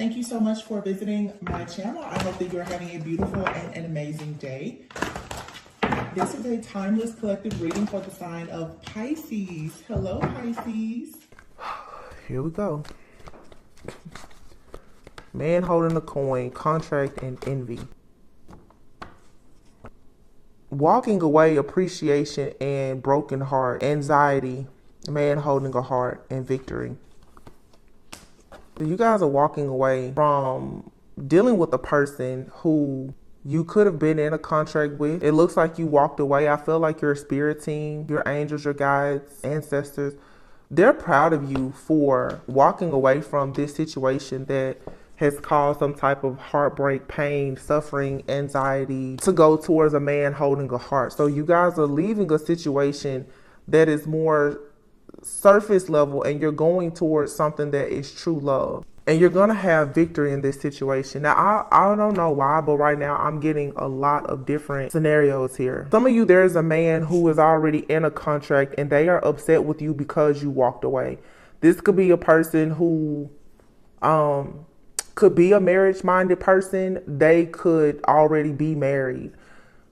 Thank you so much for visiting my channel. I hope that you're having a beautiful and an amazing day. This is a timeless collective reading for the sign of Pisces. Hello, Pisces. Here we go. Man holding a coin, contract, and envy. Walking away, appreciation, and broken heart. Anxiety, man holding a heart, and victory. You guys are walking away from dealing with a person who you could have been in a contract with. It looks like you walked away. I feel like your spirit team, your angels, your guides, ancestors, they're proud of you for walking away from this situation that has caused some type of heartbreak, pain, suffering, anxiety to go towards a man holding a heart. So you guys are leaving a situation that is more surface level and you're going towards something that is true love. And you're going to have victory in this situation. Now, I don't know why, but right now I'm getting a lot of different scenarios here. Some of you, there's a man who is already in a contract and they are upset with you because you walked away. This could be a person who could be a marriage-minded person. They could already be married.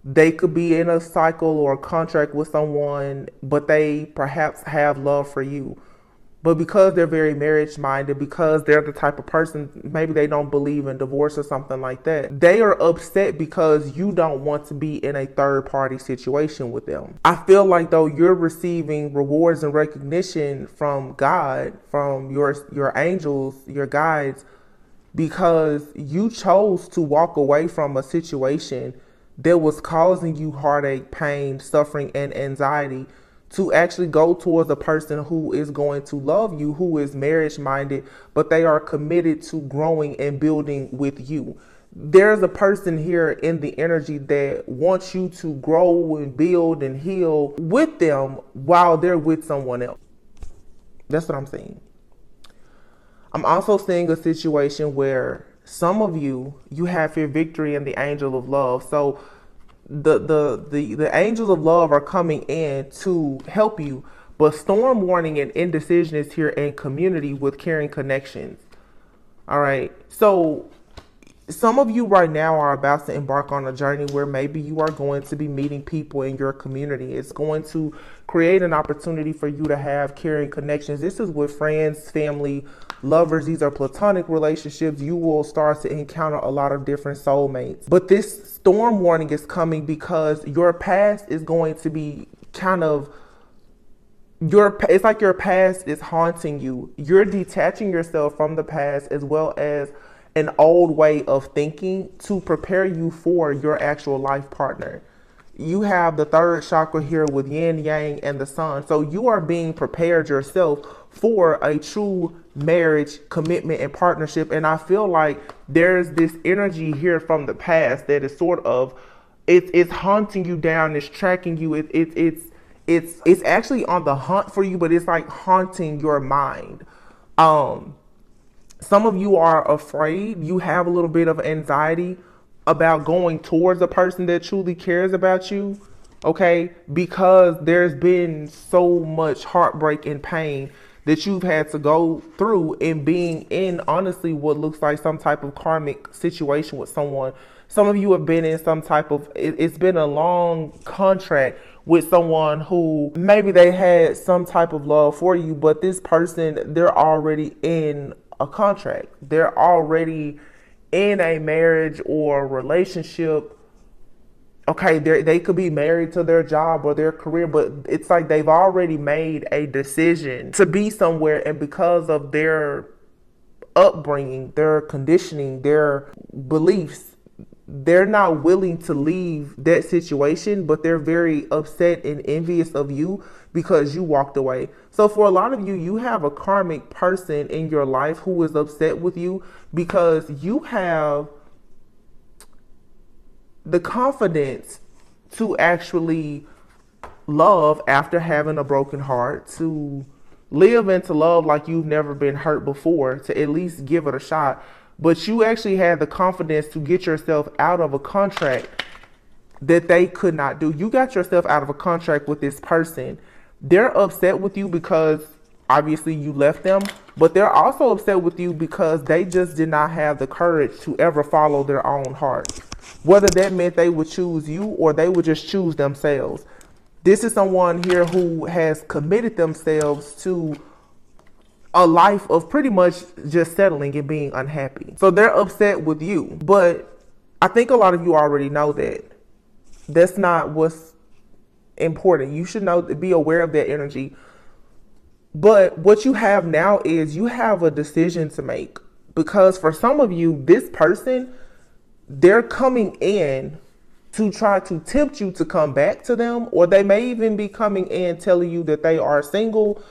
They could be in a cycle or a contract with someone, but they perhaps have love for you. But because they're very marriage-minded, because they're the type of person, maybe they don't believe in divorce or something like that, they are upset because you don't want to be in a third-party situation with them. I feel like, though, you're receiving rewards and recognition from God, from your angels, your guides, because you chose to walk away from a situation that was causing you heartache, pain, suffering, and anxiety to actually go towards a person who is going to love you, who is marriage-minded, but they are committed to growing and building with you. There's a person here in the energy that wants you to grow and build and heal with them while they're with someone else. That's what I'm saying. I'm also seeing a situation where some of you have your victory in the angel of love. So the angels of love are coming in to help you, but storm warning and indecision is here in community with caring connections. All right. So some of you right now are about to embark on a journey where maybe you are going to be meeting people in your community. It's going to create an opportunity for you to have caring connections. This is with friends, family, lovers. These are platonic relationships. You will start to encounter a lot of different soulmates. But this storm warning is coming because your past is going to be it's like your past is haunting you. You're detaching yourself from the past as well as an old way of thinking to prepare you for your actual life partner. You have the third chakra here with yin, yang, and the sun. So you are being prepared yourself for a true marriage, commitment, and partnership. And I feel like there's this energy here from the past that is sort of, it's hunting you down, it's tracking you, it's actually on the hunt for you, but it's like haunting your mind. Some of you are afraid. You have a little bit of anxiety about going towards a person that truly cares about you, okay? Because there's been so much heartbreak and pain that you've had to go through in being in, honestly, what looks like some type of karmic situation with someone. Some of you have been in some type of, it's been a long contract with someone who maybe they had some type of love for you, but this person, they're already in a contract. They're already in a marriage or relationship. Okay, they could be married to their job or their career, but it's like they've already made a decision to be somewhere, and because of their upbringing, their conditioning, their beliefs, they're not willing to leave that situation, but they're very upset and envious of you because you walked away. So for a lot of you, you have a karmic person in your life who is upset with you because you have the confidence to actually love after having a broken heart, to live into love like you've never been hurt before, to at least give it a shot. But you actually had the confidence to get yourself out of a contract that they could not do. You got yourself out of a contract with this person. They're upset with you because obviously you left them, but they're also upset with you because they just did not have the courage to ever follow their own heart. Whether that meant they would choose you or they would just choose themselves. This is someone here who has committed themselves to a life of pretty much just settling and being unhappy. So they're upset with you. But I think a lot of you already know that. That's not what's important. You should know, be aware of that energy. But what you have now is you have a decision to make. Because for some of you, this person, they're coming in to try to tempt you to come back to them, or they may even be coming in telling you that they are single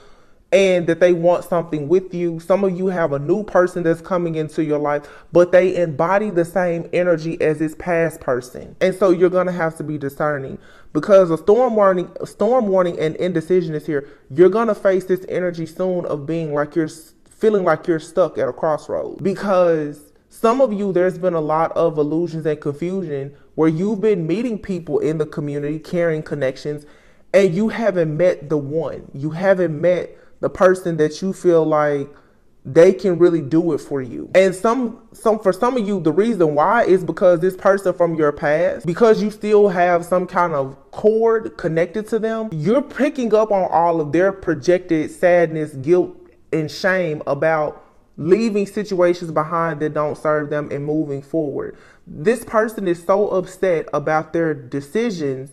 and that they want something with you. Some of you have a new person that's coming into your life, but they embody the same energy as this past person. And so you're going to have to be discerning, because a storm warning and indecision is here. You're going to face this energy soon of being like you're feeling like you're stuck at a crossroads, because some of you, there's been a lot of illusions and confusion where you've been meeting people in the community, carrying connections, and you haven't met the one. You haven't met the person that you feel like they can really do it for you. And for some of you, the reason why is because this person from your past, because you still have some kind of cord connected to them, you're picking up on all of their projected sadness, guilt, and shame about leaving situations behind that don't serve them and moving forward. This person is so upset about their decisions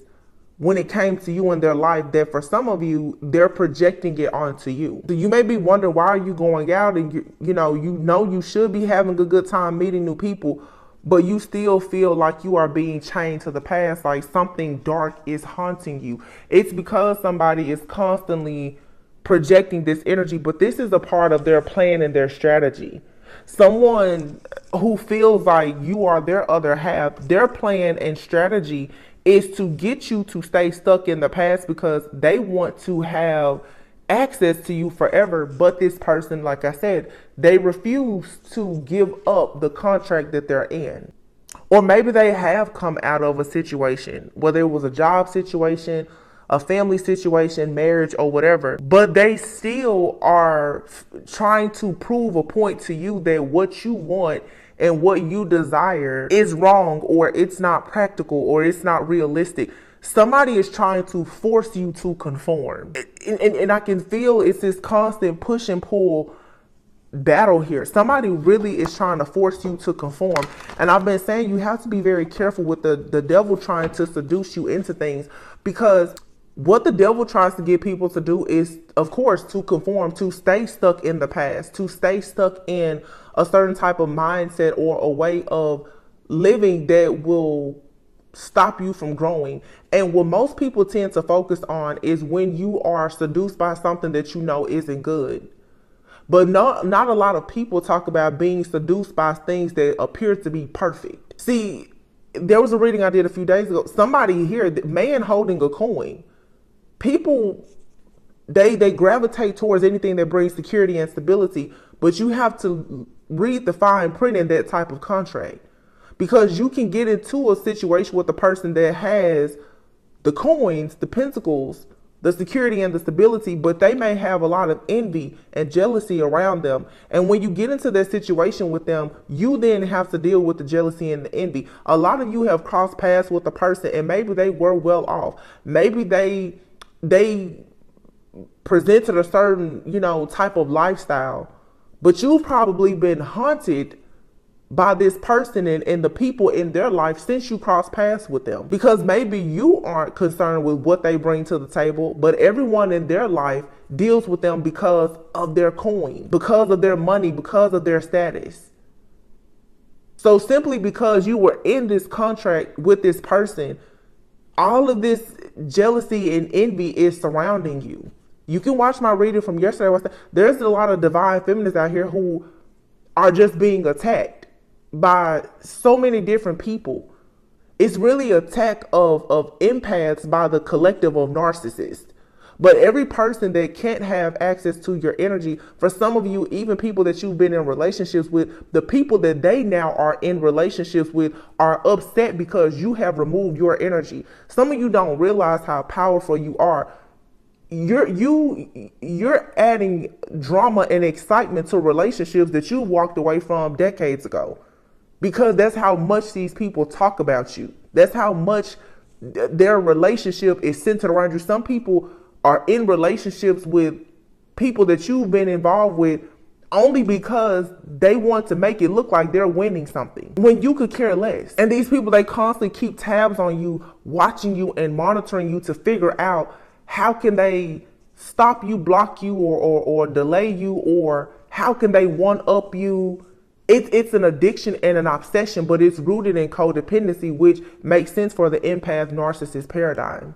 when it came to you in their life that for some of you, they're projecting it onto you. So you may be wondering, why are you going out and you know you should be having a good time meeting new people, but you still feel like you are being chained to the past, like something dark is haunting you. It's because somebody is constantly projecting this energy, but this is a part of their plan and their strategy. Someone who feels like you are their other half, their plan and strategy is to get you to stay stuck in the past because they want to have access to you forever. But this person, like I said, they refuse to give up the contract that they're in. Or maybe they have come out of a situation, whether it was a job situation, a family situation, marriage, or whatever, but they still are trying to prove a point to you that what you want and what you desire is wrong, or it's not practical, or it's not realistic. Somebody is trying to force you to conform. And I can feel it's this constant push and pull battle here. Somebody really is trying to force you to conform. And I've been saying you have to be very careful with the devil trying to seduce you into things, because what the devil tries to get people to do is, of course, to conform, to stay stuck in the past, to stay stuck in a certain type of mindset or a way of living that will stop you from growing. And what most people tend to focus on is when you are seduced by something that you know isn't good. But not a lot of people talk about being seduced by things that appear to be perfect. See, there was a reading I did a few days ago. Somebody here, man holding a coin. People, they gravitate towards anything that brings security and stability, but you have to read the fine print in that type of contract, because you can get into a situation with a person that has the coins, the pentacles, the security and the stability, but they may have a lot of envy and jealousy around them. And when you get into that situation with them, you then have to deal with the jealousy and the envy. A lot of you have crossed paths with a person and maybe they were well off. Maybe they presented a certain, type of lifestyle, but you've probably been haunted by this person and the people in their life since you crossed paths with them, because maybe you aren't concerned with what they bring to the table, but everyone in their life deals with them because of their coin, because of their money, because of their status. So simply because you were in this contract with this person, all of this jealousy and envy is surrounding you. You can watch my reading from yesterday. There's a lot of divine feminists out here who are just being attacked by so many different people. It's really an attack of empaths by the collective of narcissists. But every person that can't have access to your energy, for some of you, even people that you've been in relationships with, the people that they now are in relationships with are upset because you have removed your energy. Some of you don't realize how powerful you are. you're adding drama and excitement to relationships that you walked away from decades ago, because that's how much these people talk about you. That's how much their relationship is centered around you. Some people are in relationships with people that you've been involved with only because they want to make it look like they're winning something when you could care less. And these people, they constantly keep tabs on you, watching you and monitoring you to figure out how can they stop you, block you, or delay you, or how can they one up you. It's an addiction and an obsession, but it's rooted in codependency, which makes sense for the empath narcissist paradigm.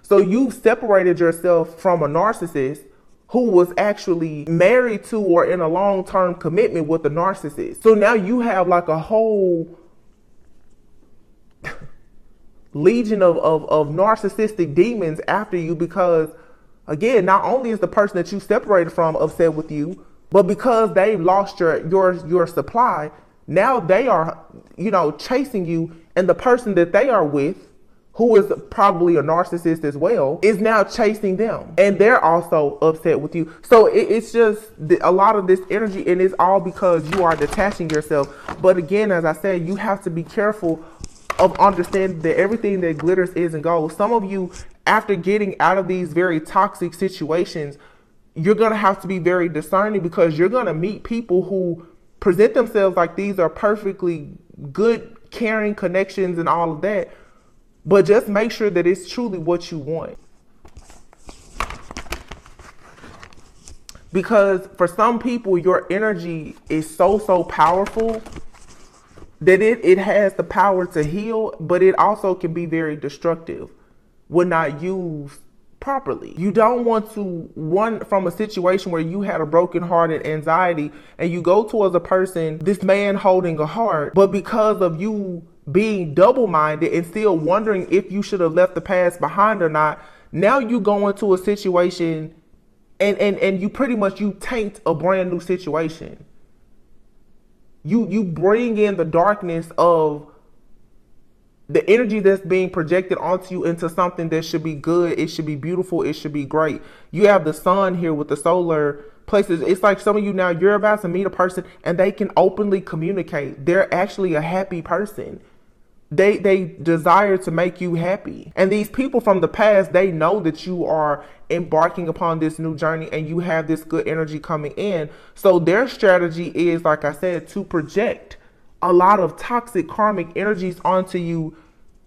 So you've separated yourself from a narcissist who was actually married to or in a long-term commitment with the narcissist. So now you have like a whole legion of narcissistic demons after you, because again, not only is the person that you separated from upset with you, but because they've lost your supply, now they are, chasing you, and the person that they are with, who is probably a narcissist as well, is now chasing them, and they're also upset with you. So it's just a lot of this energy, and it's all because you are detaching yourself. But again, as I said, you have to be careful of understanding that everything that glitters isn't gold. Some of you, after getting out of these very toxic situations, you're going to have to be very discerning, because you're going to meet people who present themselves like these are perfectly good, caring connections and all of that. But just make sure that it's truly what you want. Because for some people, your energy is so powerful that it has the power to heal, but it also can be very destructive when not used properly. You don't want to run from a situation where you had a broken heart and anxiety, and you go towards a person, this man holding a heart, but because of you being double-minded and still wondering if you should have left the past behind or not, now you go into a situation and you pretty much, you taint a brand new situation. You bring in the darkness of the energy that's being projected onto you into something that should be good. It should be beautiful. It should be great. You have the sun here with the solar places. It's like some of you now, you're about to meet a person and they can openly communicate. They're actually a happy person. They desire to make you happy. And these people from the past, they know that you are embarking upon this new journey and you have this good energy coming in. So their strategy is, like I said, to project a lot of toxic karmic energies onto you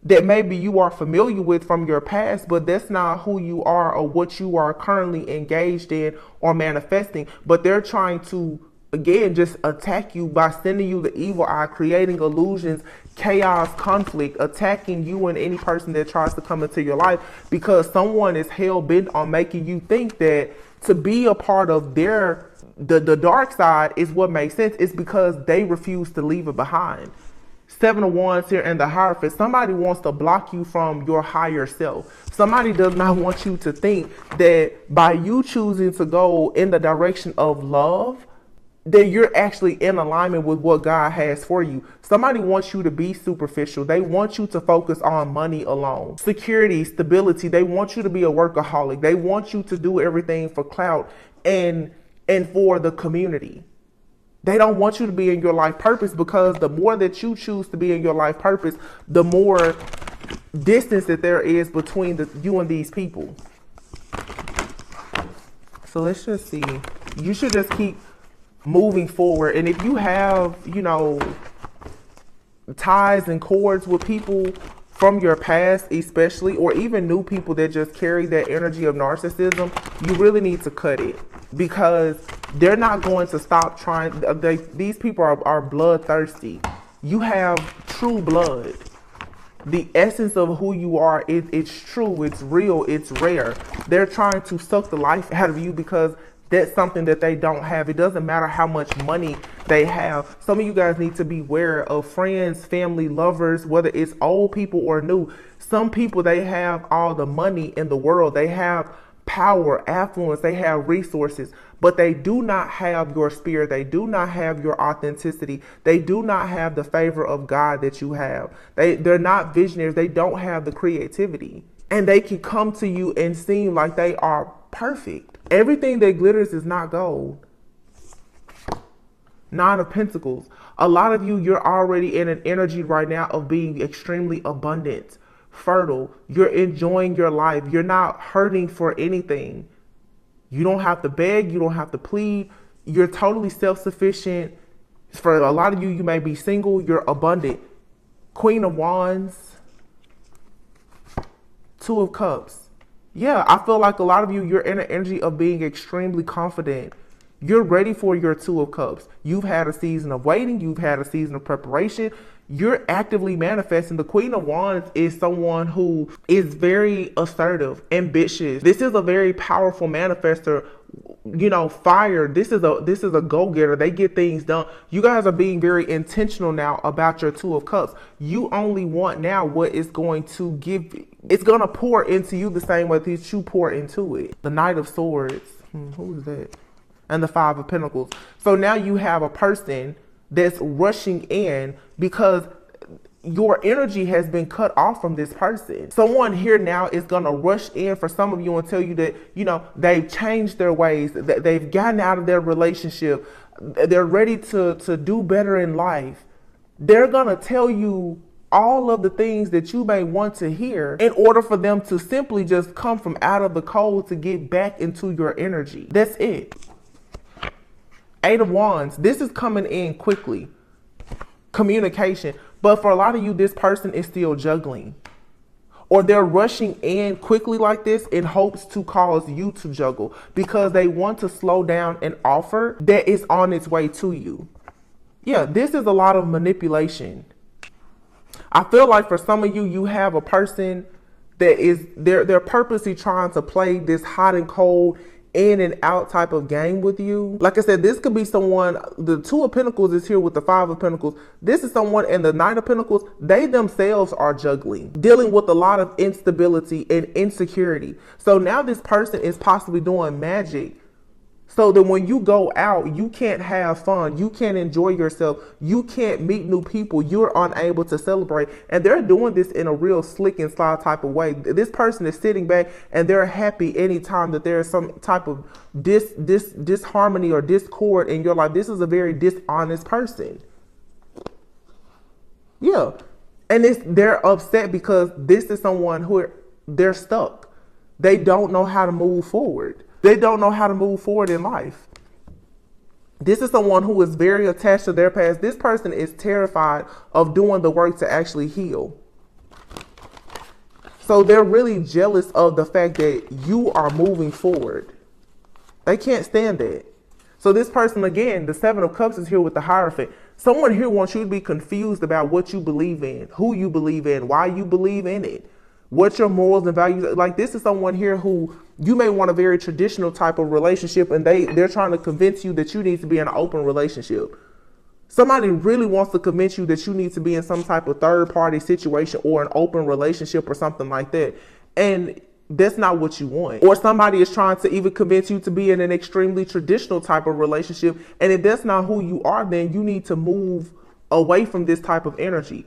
that maybe you are familiar with from your past, but that's not who you are or what you are currently engaged in or manifesting. But they're trying to, again, just attack you by sending you the evil eye, creating illusions, chaos, conflict, attacking you and any person that tries to come into your life, because someone is hell-bent on making you think that to be a part of the dark side is what makes sense. It's because they refuse to leave it behind. 7 of Wands here and the Hierophant. Somebody wants to block you from your higher self. Somebody does not want you to think that by you choosing to go in the direction of love, that you're actually in alignment with what God has for you. Somebody wants you to be superficial. They want you to focus on money alone. Security, stability. They want you to be a workaholic. They want you to do everything for clout and for the community. They don't want you to be in your life purpose, because the more that you choose to be in your life purpose, the more distance that there is between you and these people. So let's just see. You should just keep moving forward. And if you have, ties and cords with people from your past, especially, or even new people that just carry that energy of narcissism, you really need to cut it, because they're not going to stop trying. These people are bloodthirsty. You have true blood. The essence of who you are, it's true, it's real, it's rare. They're trying to suck the life out of you because that's something that they don't have. It doesn't matter how much money they have. Some of you guys need to be aware of friends, family, lovers, whether it's old people or new. Some people, they have all the money in the world. They have power, affluence, they have resources, but they do not have your spirit. They do not have your authenticity. They do not have the favor of God that you have. They're not visionaries. They don't have the creativity. And they can come to you and seem like they are perfect. Everything that glitters is not gold. Nine of Pentacles. A lot of you, you're already in an energy right now of being extremely abundant, fertile. You're enjoying your life. You're not hurting for anything. You don't have to beg. You don't have to plead. You're totally self-sufficient. For a lot of you, you may be single. You're abundant. Queen of Wands. Two of Cups. Yeah, I feel like a lot of you, you're in an energy of being extremely confident. You're ready for your Two of Cups. You've had a season of waiting. You've had a season of preparation. You're actively manifesting. The Queen of Wands is someone who is very assertive, ambitious. This is a very powerful manifester. You know, fire. This is a go-getter. They get things done. You guys are being very intentional now about your Two of Cups. You only want now what is going to give. It's going to pour into you the same way that you pour into it. The Knight of Swords. Who is that? And the Five of Pentacles. So now you have a person that's rushing in because your energy has been cut off from this person. Someone here now is going to rush in for some of you and tell you that, you know, they've changed their ways, that they've gotten out of their relationship. They're ready to do better in life. They're going to tell you all of the things that you may want to hear in order for them to simply just come from out of the cold to get back into your energy. That's it. Eight of Wands. This is coming in quickly. Communication. But for a lot of you, this person is still juggling. Or they're rushing in quickly like this in hopes to cause you to juggle because they want to slow down an offer that is on its way to you. Yeah, this is a lot of manipulation. I feel like for some of you, you have a person that is, they're purposely trying to play this hot and cold, in and out type of game with you. Like I said, this could be someone, the Two of Pentacles is here with the Five of Pentacles. This is someone, and the Knight of Pentacles, they themselves are juggling, dealing with a lot of instability and insecurity. So now this person is possibly doing magic so that when you go out, you can't have fun. You can't enjoy yourself. You can't meet new people. You're unable to celebrate. And they're doing this in a real slick and sly type of way. This person is sitting back and they're happy anytime that there's some type of disharmony or discord in your life. This is a very dishonest person. Yeah. And they're upset because this is someone who they're stuck. They don't know how to move forward. They don't know how to move forward in life. This is someone who is very attached to their past. This person is terrified of doing the work to actually heal. So they're really jealous of the fact that you are moving forward. They can't stand that. So this person, again, the Seven of Cups is here with the Hierophant. Someone here wants you to be confused about what you believe in, who you believe in, why you believe in it. What your morals and values are. Like, this is someone here who you may want a very traditional type of relationship, and they're trying to convince you that you need to be in an open relationship. Somebody really wants to convince you that you need to be in some type of third party situation or an open relationship or something like that. And that's not what you want. Or somebody is trying to even convince you to be in an extremely traditional type of relationship. And if that's not who you are, then you need to move away from this type of energy.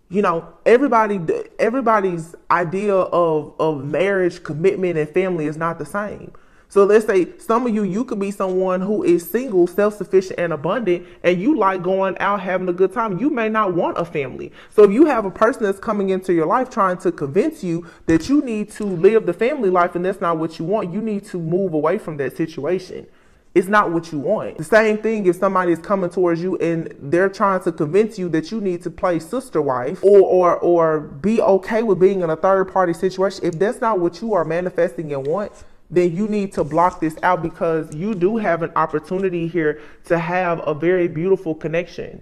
You know, everybody's idea of marriage, commitment, and family is not the same. So let's say some of you could be someone who is single, self-sufficient, and abundant, and you like going out, having a good time. You may not want a family. So if you have a person that's coming into your life trying to convince you that you need to live the family life and that's not what you want, you need to move away from that situation. It's not what you want. The same thing if somebody is coming towards you and they're trying to convince you that you need to play sister wife or be okay with being in a third party situation. If that's not what you are manifesting and want, then you need to block this out because you do have an opportunity here to have a very beautiful connection.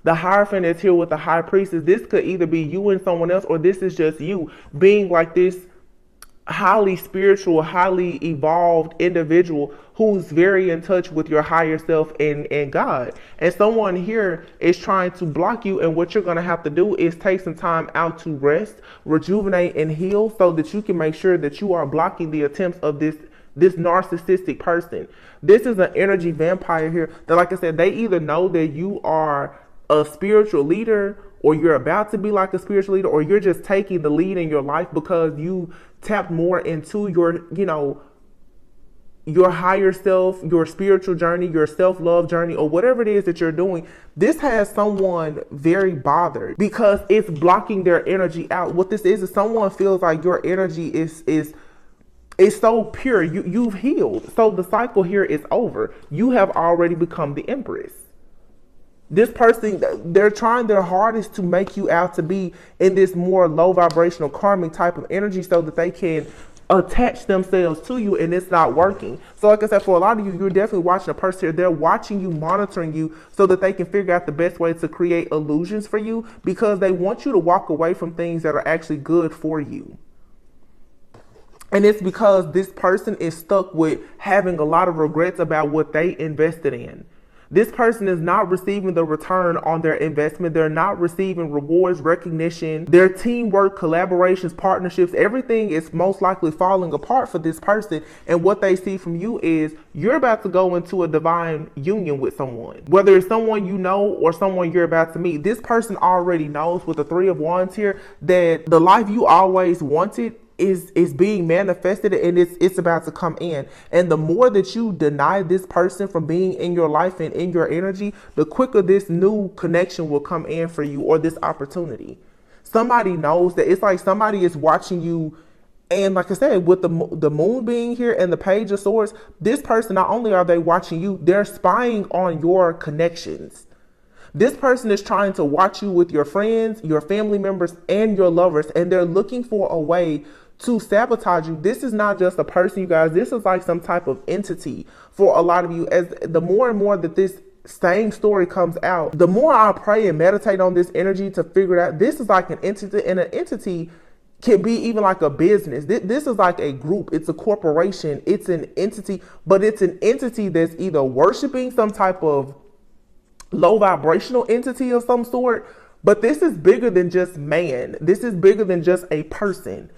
The Hierophant is here with the High Priestess. This could either be you and someone else, or this is just you being like this highly spiritual, highly evolved individual who's very in touch with your higher self and God. And someone here is trying to block you, and what you're going to have to do is take some time out to rest, rejuvenate, and heal so that you can make sure that you are blocking the attempts of this narcissistic person. This is an energy vampire here that, like I said, they either know that you are a spiritual leader, or you're about to be like a spiritual leader, or you're just taking the lead in your life because you tapped more into your, your higher self, your spiritual journey, your self-love journey, or whatever it is that you're doing, this has someone very bothered because it's blocking their energy out. What this is someone feels like your energy is so pure. You've healed. So the cycle here is over. You have already become the empress. This person, they're trying their hardest to make you out to be in this more low vibrational karmic type of energy so that they can attach themselves to you, and it's not working. So like I said, for a lot of you, you're definitely watching a person here. They're watching you, monitoring you so that they can figure out the best way to create illusions for you because they want you to walk away from things that are actually good for you. And it's because this person is stuck with having a lot of regrets about what they invested in. This person is not receiving the return on their investment. They're not receiving rewards, recognition, their teamwork, collaborations, partnerships. Everything is most likely falling apart for this person. And what they see from you is you're about to go into a divine union with someone. Whether it's someone you know or someone you're about to meet, this person already knows with the Three of Wands here that the life you always wanted is being manifested, and it's about to come in. And the more that you deny this person from being in your life and in your energy, the quicker this new connection will come in for you, or this opportunity. Somebody knows that it's like somebody is watching you. And like I said, with the moon being here and the Page of Swords, this person, not only are they watching you, they're spying on your connections. This person is trying to watch you with your friends, your family members, and your lovers, and they're looking for a way to sabotage you. This is not just a person, you guys. This is like some type of entity for a lot of you. As the more and more that this same story comes out, the more I pray and meditate on this energy to figure it out. This is like an entity, and an entity can be even like a business. This is like a group. It's a corporation. It's an entity, but it's an entity that's either worshiping some type of low vibrational entity of some sort. But this is bigger than just man. This is bigger than just a person.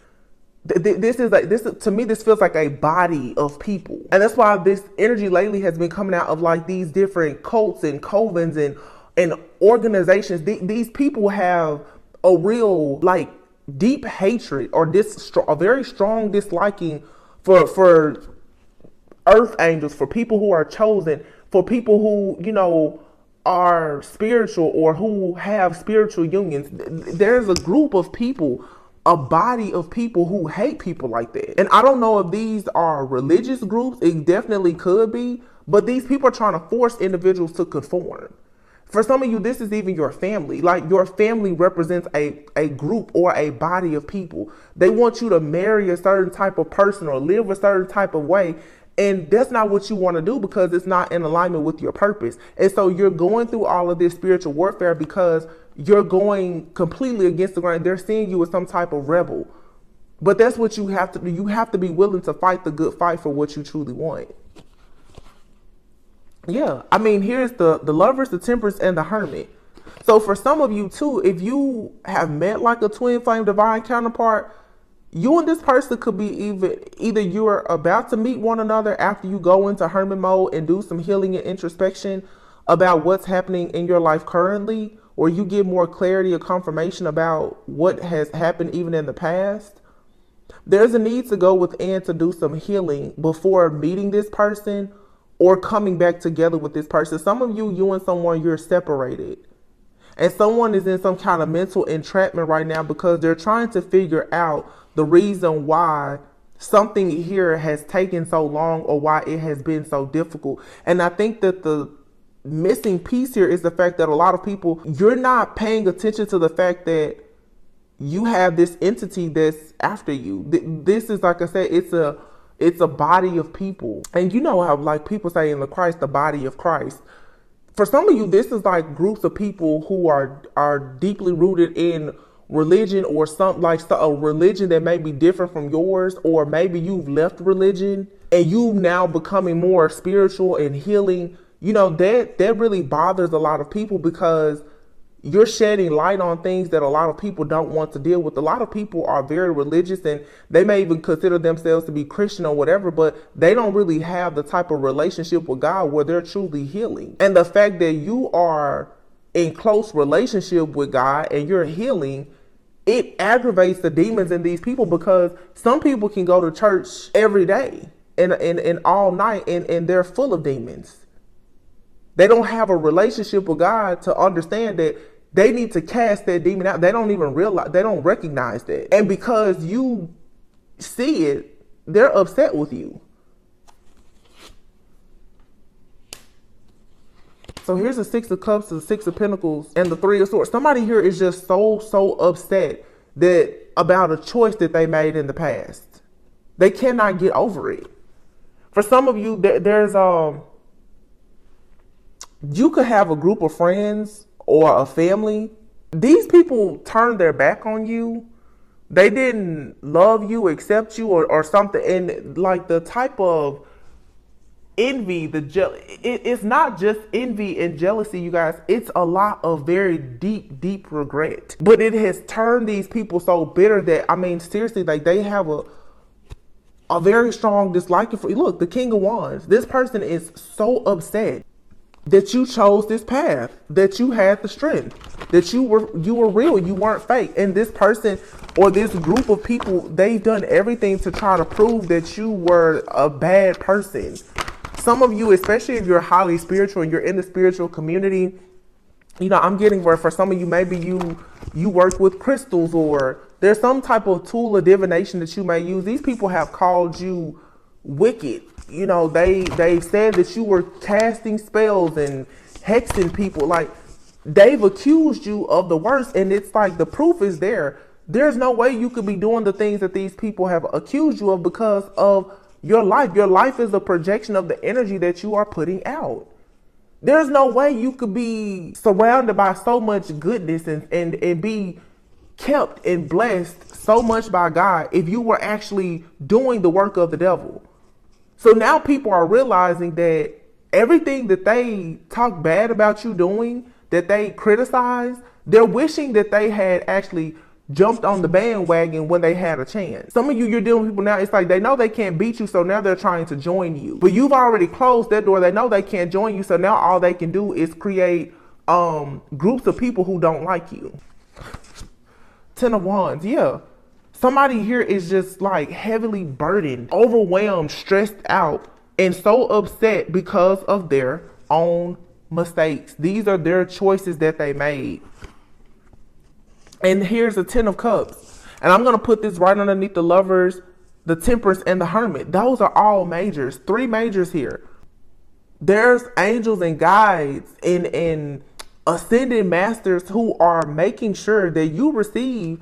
This is to me, this feels like a body of people. And that's why this energy lately has been coming out of like these different cults and covens and organizations. These people have a real like deep hatred or a very strong disliking for earth angels, for people who are chosen, for people who, you know, are spiritual or who have spiritual unions. There's a group of people, a body of people who hate people like that. And I don't know if these are religious groups. It definitely could be, but these people are trying to force individuals to conform. For some of you, this is even your family. Like your family represents a group or a body of people. They want you to marry a certain type of person or live a certain type of way. And that's not what you want to do because it's not in alignment with your purpose. And so you're going through all of this spiritual warfare because you're going completely against the grain. They're seeing you as some type of rebel. But that's what you have to do. You have to be willing to fight the good fight for what you truly want. Yeah, I mean, here's the Lovers, the Temperance, and the Hermit. So for some of you too, if you have met like a twin flame divine counterpart, you and this person could be either you're about to meet one another after you go into hermit mode and do some healing and introspection about what's happening in your life currently, or you get more clarity or confirmation about what has happened even in the past. There's a need to go within to do some healing before meeting this person or coming back together with this person. Some of you and someone, you're separated. And someone is in some kind of mental entrapment right now because they're trying to figure out the reason why something here has taken so long or why it has been so difficult. And I think that the missing piece here is the fact that a lot of people, you're not paying attention to the fact that you have this entity that's after you. This is, like I said, it's a body of people. And you know how like people say in the Christ, the body of Christ. For some of you, this is like groups of people who are deeply rooted in religion or something like a religion that may be different from yours, or maybe you've left religion and you now becoming more spiritual and healing. You know, that really bothers a lot of people because you're shedding light on things that a lot of people don't want to deal with. A lot of people are very religious and they may even consider themselves to be Christian or whatever, but they don't really have the type of relationship with God where they're truly healing. And the fact that you are in close relationship with God and you're healing, it aggravates the demons in these people because some people can go to church every day and all night, and they're full of demons. They don't have a relationship with God to understand that they need to cast that demon out. They don't even realize, they don't recognize that. And because you see it, they're upset with you. So here's the Six of Cups, the Six of Pentacles, and the Three of Swords. Somebody here is just so upset that about a choice that they made in the past. They cannot get over it. For some of you, there's you could have a group of friends or a family. These people turned their back on you. They didn't love you, accept you, or something. And like the type of envy, it's not just envy and jealousy, you guys. It's a lot of very deep regret. But it has turned these people so bitter that, I mean, seriously, like they have a very strong dislike for you. Look, the King of Wands. This person is so upset that you chose this path, that you had the strength, that you were real, you weren't fake. And this person or this group of people, they've done everything to try to prove that you were a bad person. Some of you, especially if you're highly spiritual and you're in the spiritual community, you know, I'm getting where for some of you, maybe you work with crystals, or there's some type of tool of divination that you may use. These people have called you wicked. You know, they've said that you were casting spells and hexing people. Like, they've accused you of the worst, and it's like the proof is there. There's no way you could be doing the things that these people have accused you of because of your life. Your life is a projection of the energy that you are putting out. There's no way you could be surrounded by so much goodness and be kept and blessed so much by God if you were actually doing the work of the devil. So now people are realizing that everything that they talk bad about you doing, that they criticize, they're wishing that they had actually jumped on the bandwagon when they had a chance. Some of you, you're dealing with people now, it's like they know they can't beat you, so now they're trying to join you. But you've already closed that door. They know they can't join you, so now all they can do is create groups of people who don't like you. Ten of Wands, yeah. Somebody here is just like heavily burdened, overwhelmed, stressed out, and so upset because of their own mistakes. These are their choices that they made. And here's the Ten of Cups. And I'm going to put this right underneath the Lovers, the Temperance, and the Hermit. Those are all majors. 3 majors here. There's angels and guides and ascended masters who are making sure that you receive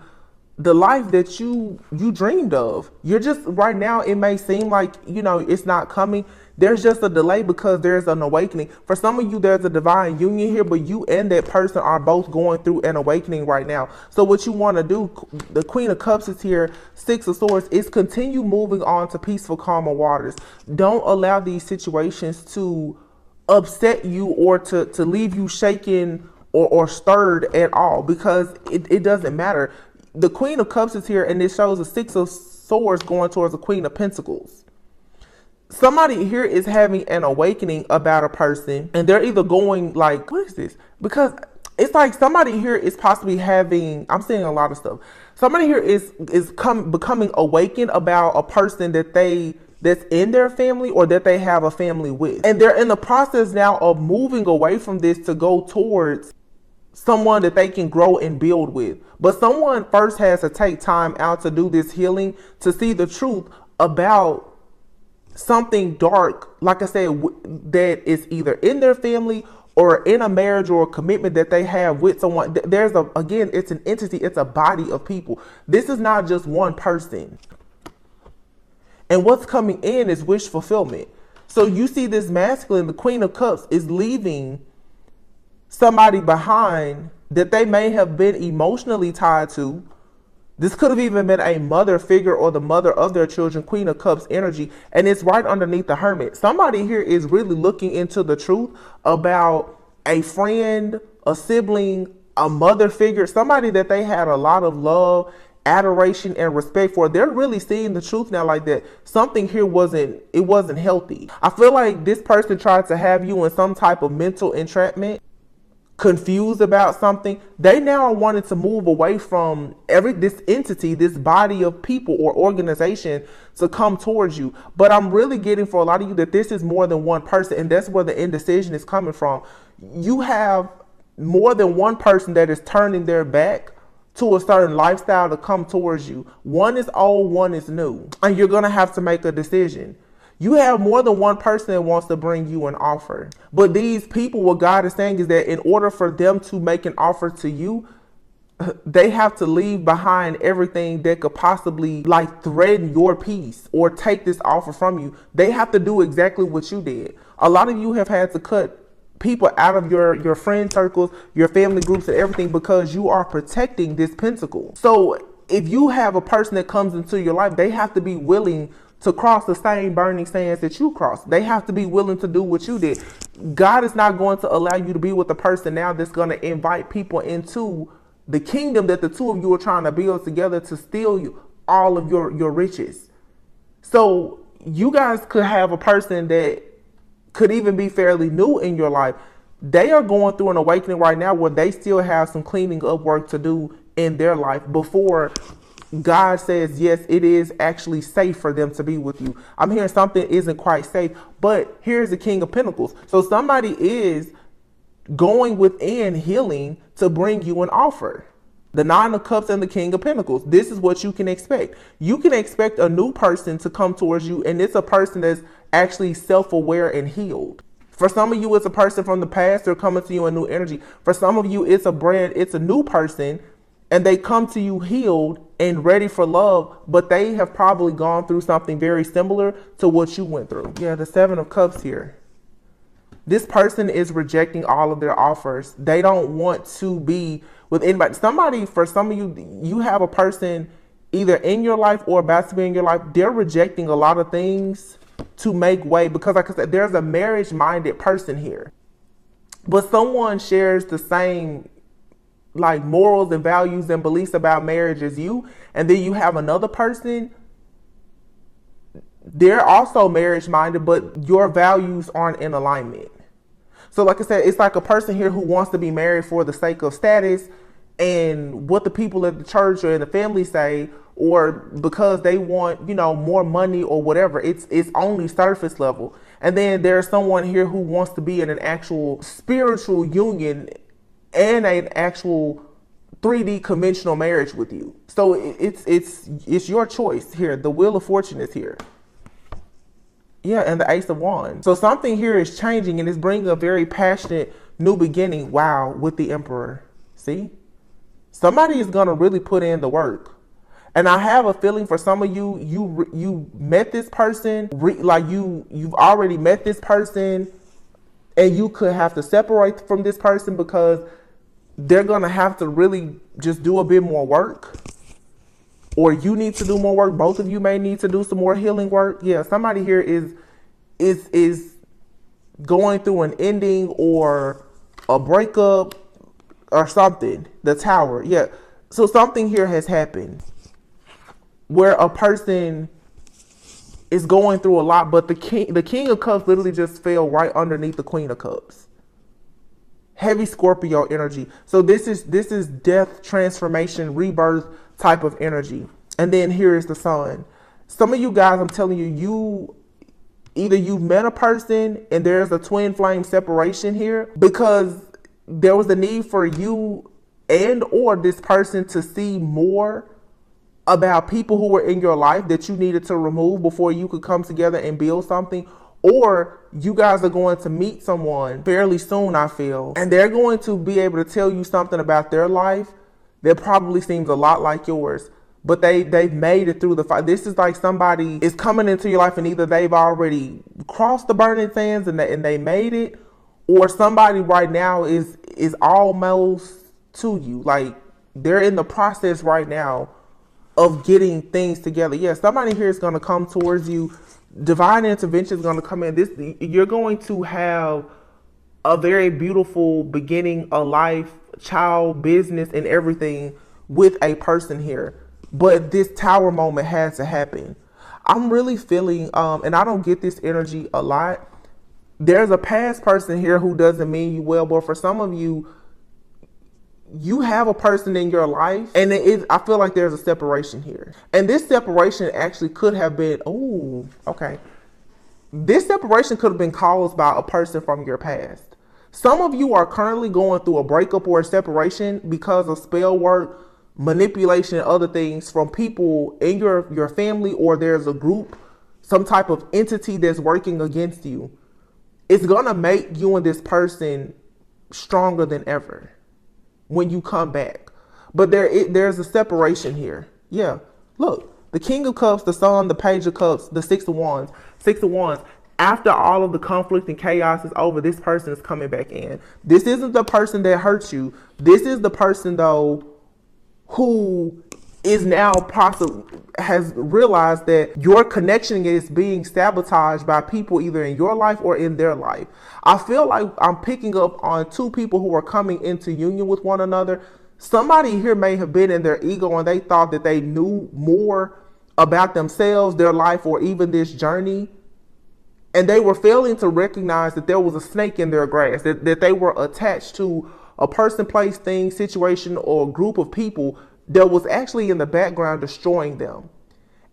the life that you dreamed of. You're just, right now, it may seem like, you know, it's not coming. There's just a delay because there's an awakening. For some of you, there's a divine union here, but you and that person are both going through an awakening right now. So what you want to do, the Queen of Cups is here, Six of Swords, is continue moving on to peaceful, calmer waters. Don't allow these situations to upset you or to leave you shaken or stirred at all, because it doesn't matter. The Queen of Cups is here, and it shows the Six of Swords going towards the Queen of Pentacles. Somebody here is having an awakening about a person, and they're either going like, what is this? Because it's like somebody here is possibly having, I'm seeing a lot of stuff. Somebody here is becoming awakened about a person that's in their family or that they have a family with. And they're in the process now of moving away from this to go towards someone that they can grow and build with. But someone first has to take time out to do this healing, to see the truth about something dark, like I said, that is either in their family or in a marriage or a commitment that they have with someone. There's again, it's an entity, it's a body of people. This is not just one person. And what's coming in is wish fulfillment. So you see this masculine, the Queen of Cups, is leaving somebody behind that they may have been emotionally tied to. This could have even been a mother figure or the mother of their children, Queen of Cups energy. And it's right underneath the Hermit. Somebody here is really looking into the truth about a friend, a sibling, a mother figure, somebody that they had a lot of love, adoration, and respect for. They're really seeing the truth now, like that something here wasn't healthy. I feel like this person tried to have you in some type of mental entrapment. confused about something, they now are wanting to move away from this entity, this body of people or organization to come towards you. But I'm really getting for a lot of you that this is more than one person, and that's where the indecision is coming from. You have more than one person that is turning their back to a certain lifestyle to come towards you. One is old, one is new, and you're gonna have to make a decision. You have more than one person that wants to bring you an offer. But these people, what God is saying is that in order for them to make an offer to you, they have to leave behind everything that could possibly like threaten your peace or take this offer from you. They have to do exactly what you did. A lot of you have had to cut people out of your friend circles, your family groups and everything because you are protecting this pentacle. So if you have a person that comes into your life, they have to be willing to cross the same burning sands that you crossed. They have to be willing to do what you did. God is not going to allow you to be with a person now that's going to invite people into the kingdom that the two of you are trying to build together to steal you all of your riches. So you guys could have a person that could even be fairly new in your life. They are going through an awakening right now where they still have some cleaning up work to do in their life before God says, yes, it is actually safe for them to be with you. I'm hearing something isn't quite safe, but here's the King of Pentacles. So somebody is going within healing to bring you an offer. The Nine of Cups and the King of Pentacles. This is what you can expect. You can expect a new person to come towards you, and it's a person that's actually self-aware and healed. For some of you, it's a person from the past. They're coming to you in new energy. For some of you, it's a new person, and they come to you healed and ready for love, but they have probably gone through something very similar to what you went through. Yeah, the Seven of Cups here. This person is rejecting all of their offers. They don't want to be with anybody. For some of you, you have a person either in your life or about to be in your life. They're rejecting a lot of things to make way because, like I said, there's a marriage-minded person here. But someone shares the same like morals and values and beliefs about marriage as you, and then you have another person, they're also marriage minded, but your values aren't in alignment. So like I said, it's like a person here who wants to be married for the sake of status and what the people at the church or in the family say, or because they want, more money or whatever. It's only surface level. And then there's someone here who wants to be in an actual spiritual union and an actual 3D conventional marriage with you. So it's your choice here. The Wheel of Fortune is here. Yeah, and the Ace of Wands. So something here is changing and it's bringing a very passionate new beginning. Wow, with the Emperor. See? Somebody is going to really put in the work. And I have a feeling for some of you, you met this person, you've already met this person, and you could have to separate from this person because they're going to have to really just do a bit more work. Or you need to do more work. Both of you may need to do some more healing work. Yeah, somebody here is going through an ending or a breakup or something. The Tower. Yeah. So something here has happened where a person is going through a lot, but the King of Cups literally just fell right underneath the Queen of Cups. Heavy Scorpio energy. So this is death, transformation, rebirth type of energy. And then here is the Sun. Some of you guys, I'm telling you, either you've met a person and there's a twin flame separation here because there was a need for you and or this person to see more about people who were in your life that you needed to remove before you could come together and build something. Or you guys are going to meet someone fairly soon, I feel, and they're going to be able to tell you something about their life that probably seems a lot like yours, but they've made it through the fight. This is like somebody is coming into your life and either they've already crossed the burning sands and they made it, or somebody right now is almost to you. Like they're in the process right now of getting things together. Yeah, somebody here is going to come towards you. Divine intervention is going to come in. You're going to have a very beautiful beginning, a life, child, business, and everything with a person here. But this Tower moment has to happen. I'm really feeling, and I don't get this energy a lot. There's a past person here who doesn't mean you well, but for some of you, you have a person in your life, and I feel like there's a separation here. And this separation actually could have been, this separation could have been caused by a person from your past. Some of you are currently going through a breakup or a separation because of spell work, manipulation, and other things from people in your family, or there's a group, some type of entity that's working against you. It's going to make you and this person stronger than ever when you come back. But there's a separation here. Yeah. Look, the King of Cups, the Sun, the Page of Cups, the Six of Wands. After all of the conflict and chaos is over, this person is coming back in. This isn't the person that hurt you. This is the person, though, who is now has realized that your connection is being sabotaged by people either in your life or in their life. I feel like I'm picking up on two people who are coming into union with one another. Somebody here may have been in their ego and they thought that they knew more about themselves, their life, or even this journey. And they were failing to recognize that there was a snake in their grass, that they were attached to a person, place, thing, situation, or group of people that was actually in the background destroying them.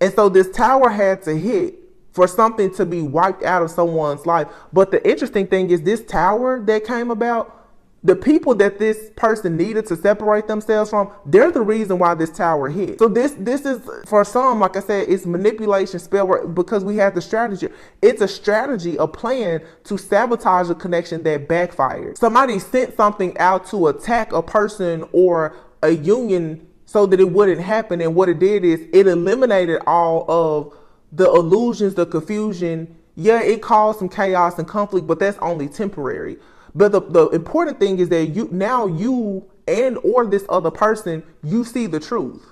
And so this tower had to hit for something to be wiped out of someone's life. But the interesting thing is this tower that came about, the people that this person needed to separate themselves from, they're the reason why this tower hit. So this is, for some, like I said, it's manipulation, spell work, because we have the strategy. It's a strategy, a plan to sabotage a connection that backfired. Somebody sent something out to attack a person or a union so that it wouldn't happen. And what it did is it eliminated all of the illusions, the confusion. Yeah, it caused some chaos and conflict, but that's only temporary. But the important thing is that you and or this other person, you see the truth.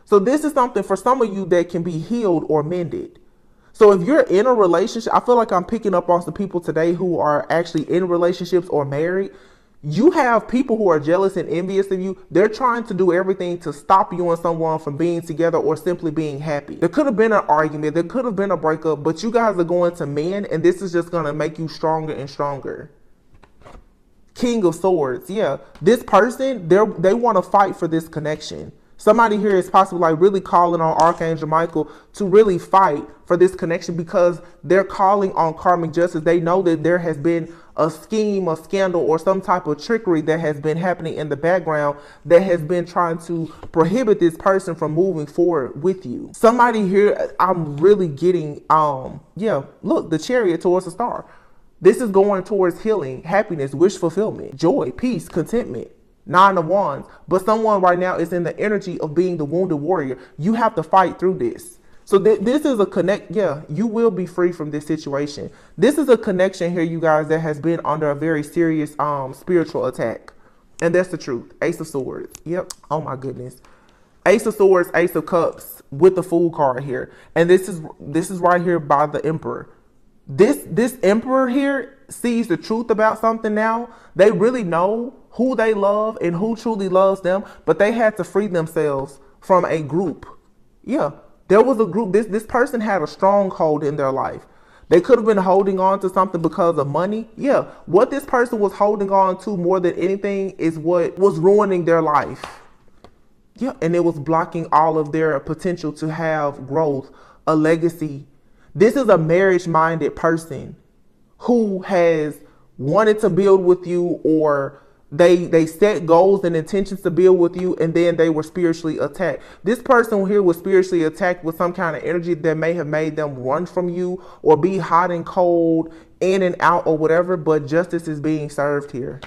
So this is something for some of you that can be healed or mended. So if you're in a relationship, I feel like I'm picking up on some people today who are actually in relationships or married. You have people who are jealous and envious of you. They're trying to do everything to stop you and someone from being together or simply being happy. There could have been an argument. There could have been a breakup, but you guys are going to mend, and this is just going to make you stronger and stronger. King of Swords. Yeah, this person, they want to fight for this connection. Somebody here is possibly like really calling on Archangel Michael to really fight for this connection because they're calling on karmic justice. They know that there has been a scheme, a scandal, or some type of trickery that has been happening in the background that has been trying to prohibit this person from moving forward with you. Somebody here, I'm really getting, look, the Chariot towards the star. This is going towards healing, happiness, wish fulfillment, joy, peace, contentment. 9 of Wands. But someone right now is in the energy of being the wounded warrior. You have to fight through this. So this is a connect. Yeah, you will be free from this situation. This is a connection here, you guys, that has been under a very serious spiritual attack. And that's the truth. Ace of Swords. Yep. Oh my goodness. Ace of Swords, Ace of Cups with the Fool card here. And this is right here by the Emperor. This Emperor here sees the truth about something now. They really know who they love and who truly loves them, but they had to free themselves from a group. Yeah, there was a group. This person had a stronghold in their life. They could have been holding on to something because of money. Yeah, what this person was holding on to more than anything is what was ruining their life. Yeah, and it was blocking all of their potential to have growth, a legacy. This is a marriage-minded person who has wanted to build with you, or they set goals and intentions to build with you, and then they were spiritually attacked. This person here was spiritually attacked with some kind of energy that may have made them run from you or be hot and cold, in and out or whatever, but justice is being served here.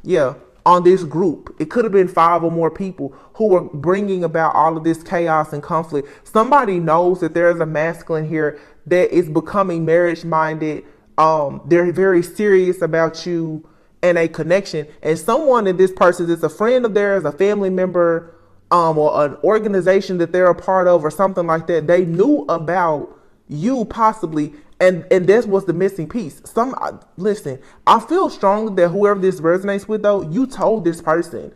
Yeah, on this group. It could have been 5 or more people who were bringing about all of this chaos and conflict. Somebody knows that there is a masculine here that is becoming marriage-minded. They're very serious about you and a connection, and someone in this person is a friend of theirs, a family member, or an organization that they're a part of, or something like that. They knew about you possibly, and that's what's the missing piece. Listen, I feel strongly that whoever this resonates with, though, you told this person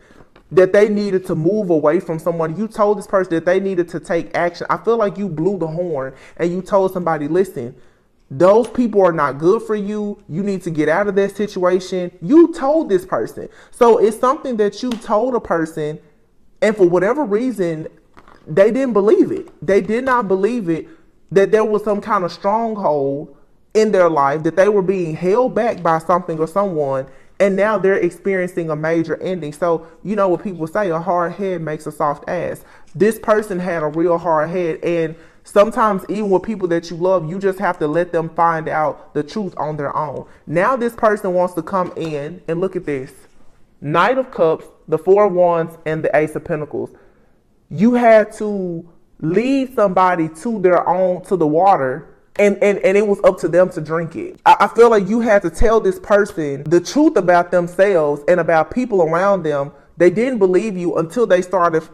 that they needed to move away from someone. You told this person that they needed to take action. I feel like you blew the horn and you told somebody, listen, Those people are not good for you. You need to get out of that situation. You told this person. So it's something that you told a person, and for whatever reason, they didn't believe it. They did not believe it, that there was some kind of stronghold in their life, that they were being held back by something or someone, and now they're experiencing a major ending. So, you know what people say, a hard head makes a soft ass. This person had a real hard head, and sometimes even with people that you love, you just have to let them find out the truth on their own. Now this person wants to come in, and look at this. Knight of Cups, the Four of Wands, and the Ace of Pentacles. You had to lead somebody to their own, to the water, and it was up to them to drink it. I feel like you had to tell this person the truth about themselves and about people around them. They didn't believe you until they started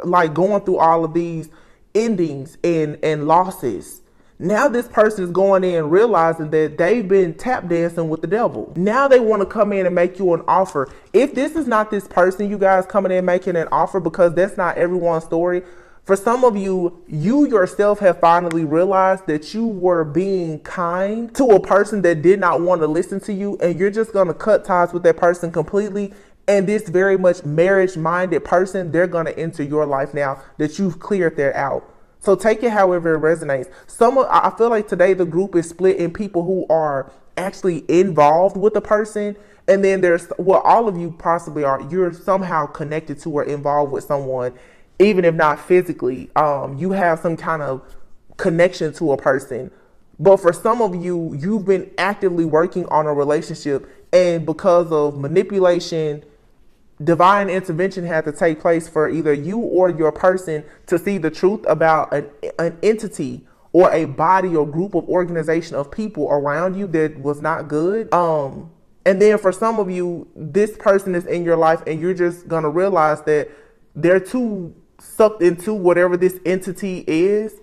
like going through all of these endings and losses. Now this person is going in realizing that they've been tap dancing with the devil. Now they want to come in and make you an offer. If this is not this person, you guys coming in making an offer, because that's not everyone's story. For some of you, you yourself have finally realized that you were being kind to a person that did not want to listen to you, and you're just going to cut ties with that person completely. And this very much marriage-minded person, they're going to enter your life now that you've cleared that out. So take it however it resonates. I feel like today the group is split in people who are actually involved with the person, and then there's, well, all of you possibly are, you're somehow connected to or involved with someone, even if not physically. You have some kind of connection to a person. But for some of you, you've been actively working on a relationship, and because of manipulation, divine intervention had to take place for either you or your person to see the truth about an entity or a body or group of organization of people around you that was not good. And then for some of you, this person is in your life, and you're just going to realize that they're too sucked into whatever this entity is,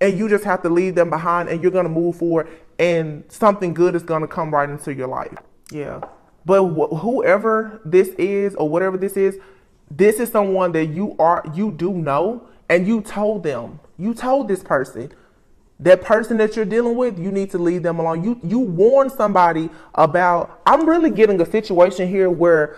and you just have to leave them behind, and you're going to move forward, and something good is going to come right into your life. Yeah. But whoever this is or whatever this is someone that you do know, and you told them, you told this person, that person that you're dealing with, you need to leave them alone. You warn somebody about, I'm really getting a situation here where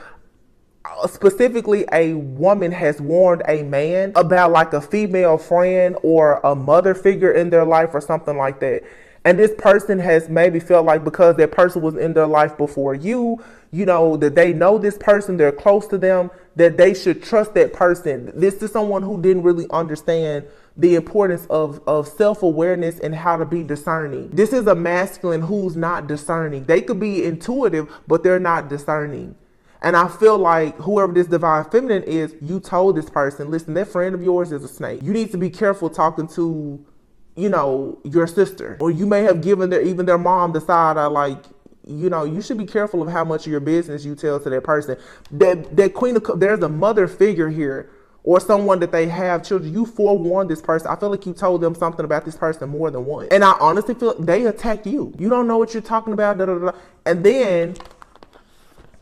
specifically a woman has warned a man about like a female friend or a mother figure in their life or something like that. And this person has maybe felt like because that person was in their life before you, you know, that they know this person, they're close to them, that they should trust that person. This is someone who didn't really understand the importance of self-awareness and how to be discerning. This is a masculine who's not discerning. They could be intuitive, but they're not discerning. And I feel like whoever this divine feminine is, you told this person, listen, that friend of yours is a snake. You need to be careful talking to, you know, your sister. Or you may have given even their mom the side eye, like, you know, you should be careful of how much of your business you tell to that person. That Queen of Cups, there's a mother figure here, or someone that they have children. You forewarned this person. I feel like you told them something about this person more than once. And I honestly feel like they attacked you. You don't know what you're talking about. Da, da, da. And then,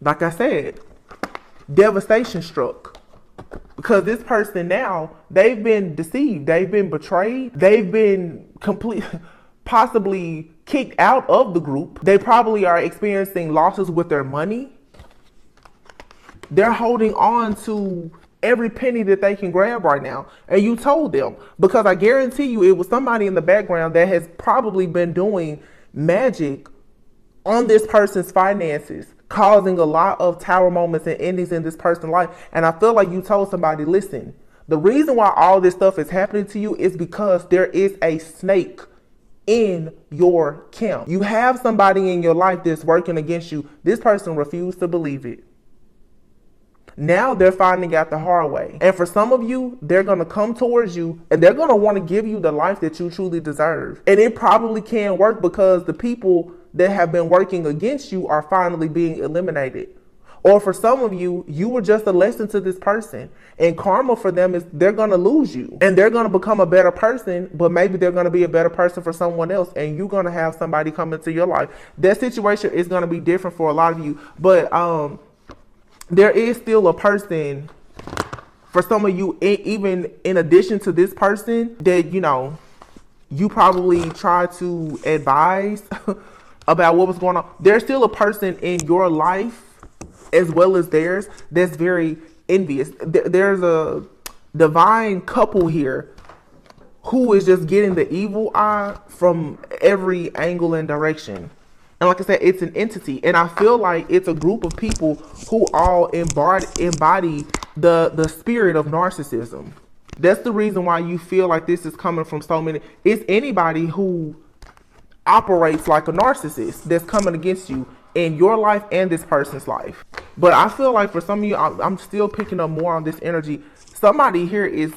like I said, devastation struck. Because this person now, they've been deceived. They've been betrayed. They've been possibly kicked out of the group. They probably are experiencing losses with their money. They're holding on to every penny that they can grab right now. And you told them, because I guarantee you it was somebody in the background that has probably been doing magic on this person's finances, causing a lot of tower moments and endings in this person's life. And I feel like you told somebody, listen, the reason why all this stuff is happening to you is because there is a snake in your camp. You have somebody in your life that's working against you. This person refused to believe it. Now they're finding out the hard way. And for some of you, they're going to come towards you and they're going to want to give you the life that you truly deserve. And it probably can work because the people that have been working against you are finally being eliminated. Or for some of you, you were just a lesson to this person. And karma for them is they're going to lose you. And they're going to become a better person, but maybe they're going to be a better person for someone else. And you're going to have somebody come into your life. That situation is going to be different for a lot of you. But there is still a person for some of you, even in addition to this person, that, you know, You probably tried to advise about what was going on. There's still a person in your life as well as theirs that's very envious. There's a divine couple here who is just getting the evil eye from every angle and direction. And like I said, it's an entity. And I feel like it's a group of people who all embody the spirit of narcissism. That's the reason why you feel like this is coming from so many. It's anybody who operates like a narcissist that's coming against you in your life and this person's life. But I feel like for some of you, I'm still picking up more on this energy. Somebody here is,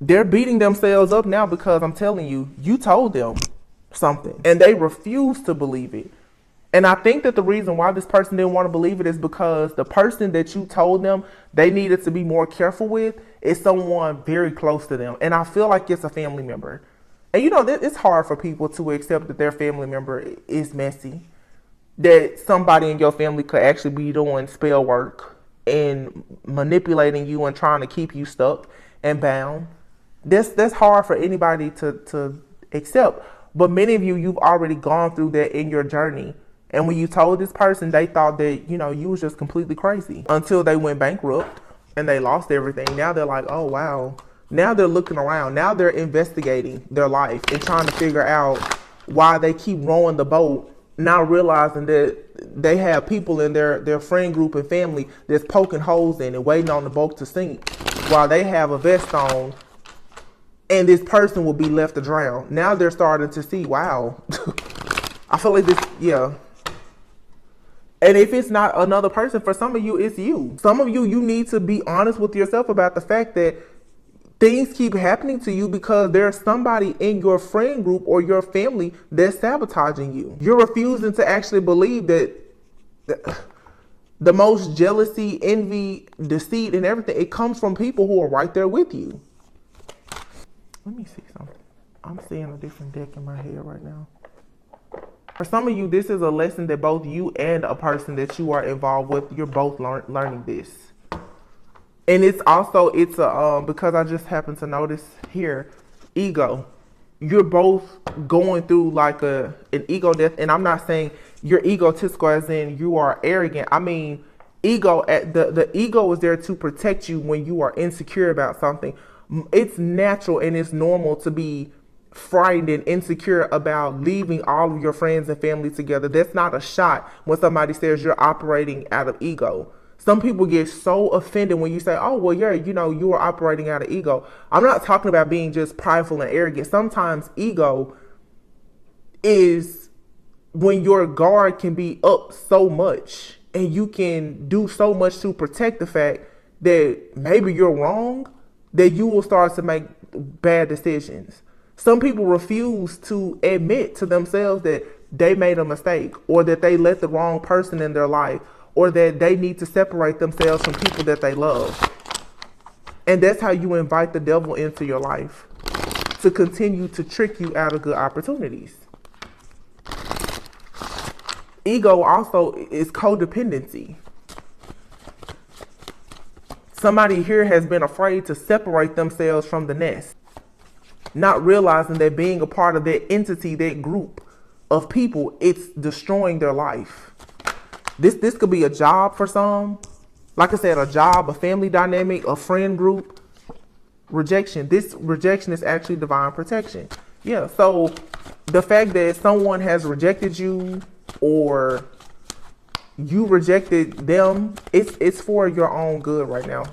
they're beating themselves up now because I'm telling you, you told them something and they refuse to believe it. And I think that the reason why this person didn't want to believe it is because the person that you told them they needed to be more careful with is someone very close to them. And I feel like it's a family member. And you know, it's hard for people to accept that their family member is messy. That somebody in your family could actually be doing spell work and manipulating you and trying to keep you stuck and bound. That's hard for anybody to accept. But many of you, you've already gone through that in your journey. And when you told this person, they thought that, you know, you was just completely crazy until they went bankrupt and they lost everything. Now they're like, oh, wow. Now they're looking around. Now they're investigating their life and trying to figure out why they keep rowing the boat, now realizing that they have people in their friend group and family that's poking holes in it, waiting on the boat to sink while they have a vest on and this person will be left to drown. Now they're starting to see, wow. I feel like this, yeah. And if it's not another person, for some of you, it's you. Some of you, you need to be honest with yourself about the fact that things keep happening to you because there's somebody in your friend group or your family that's sabotaging you. You're refusing to actually believe that the most jealousy, envy, deceit, and everything, it comes from people who are right there with you. Let me see something. I'm seeing a different deck in my head right now. For some of you, this is a lesson that both you and a person that you are involved with, you're both learning this. And it's also, because I just happened to notice here, ego. You're both going through like an ego death. And I'm not saying you're egotistical as in you are arrogant. I mean, the ego is there to protect you when you are insecure about something. It's natural and it's normal to be frightened and insecure about leaving all of your friends and family together. That's not a shot when somebody says you're operating out of ego. Some people get so offended when you say, oh, well, you are operating out of ego. I'm not talking about being just prideful and arrogant. Sometimes ego is when your guard can be up so much and you can do so much to protect the fact that maybe you're wrong, that you will start to make bad decisions. Some people refuse to admit to themselves that they made a mistake or that they let the wrong person in their life or that they need to separate themselves from people that they love. And that's how you invite the devil into your life to continue to trick you out of good opportunities. Ego also is codependency. Somebody here has been afraid to separate themselves from the nest, not realizing that being a part of that entity, that group of people, it's destroying their life. This could be a job for some. Like I said, a job, a family dynamic, a friend group. Rejection. This rejection is actually divine protection. Yeah, so the fact that someone has rejected you or you rejected them, it's for your own good right now.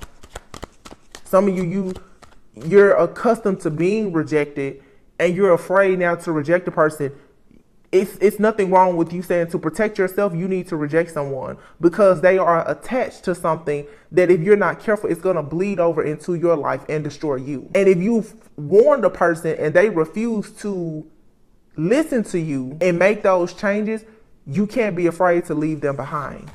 Some of you're accustomed to being rejected and you're afraid now to reject a person. It's nothing wrong with you saying to protect yourself, you need to reject someone because they are attached to something that if you're not careful, it's going to bleed over into your life and destroy you. And if you've warned a person and they refuse to listen to you and make those changes, you can't be afraid to leave them behind.